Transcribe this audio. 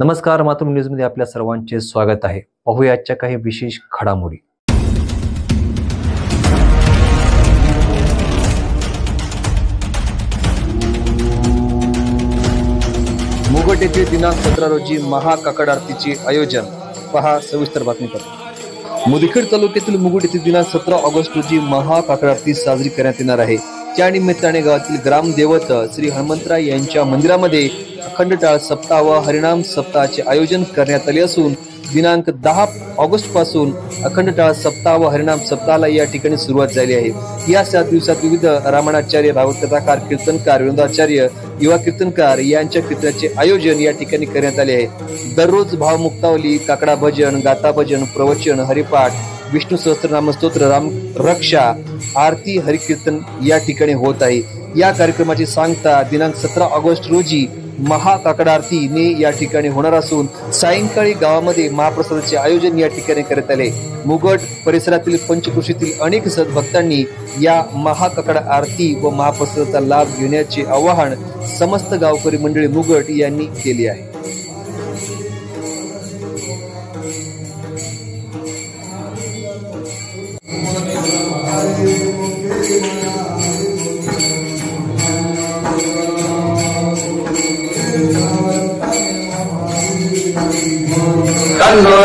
नमस्कार, मातृभूमी न्यूजमध्ये आपल्या सर्वांचे स्वागत आहे. पाहूया आजच्या काही विशेष घडामोडी. मुगट येथे दिनांक 17 रोजी महाकाकड आरतीचे आयोजन. पहा सविस्तर बातमीपत्र. मुदखेड तालुक्यातील मुगट येथे दिनांक 17 ऑगस्ट रोजी महाकाकड आरती साजरी करण्यात येणार आहे. त्या निमित्ताने गावातील ग्रामदेवत श्री हनुमंतराय यांच्या मंदिरामध्ये अखंड टाळ सप्ताह व हरिनाम सप्ताहाचे आयोजन करण्यात आले असून दिनांक 10 ऑगस्ट पासून अखंड टाळ सप्ताह व हरिनाम सप्ताहाला या ठिकाणी सुरुवात झाली आहे. या 7 दिवसात विविध रामायणाचार्य, भागवत कथाकार, कीर्तनकार, विनोदाचार्य, युवा कीर्तनकार यांच्या कीर्तनाचे आयोजन या ठिकाणी करण्यात आले आहे. दररोज भावमुक्तावली, काकडा भजन, गाथा भजन, प्रवचन, हरिपाठ, विष्णू सहस्त्रनाम स्तोत्र, राम रक्षा, आरती, हरिकीर्तन या ठिकाणी होत आहे. या कार्यक्रमाची सांगता दिनांक 17 ऑगस्ट रोजी महाकाकड आरतीने या ठिकाणी होणार असून सायंकाळी गावामध्ये महाप्रसादाचे आयोजन या ठिकाणी करण्यात आले. मुगट परिसरातील पंचकृषीतील अनेक सद्भक्तांनी या महाकाकड आरती व महाप्रसादाचा लाभ घेण्याचे आवाहन समस्त गावकरी मंडळी मुगट यांनी केले आहे. करो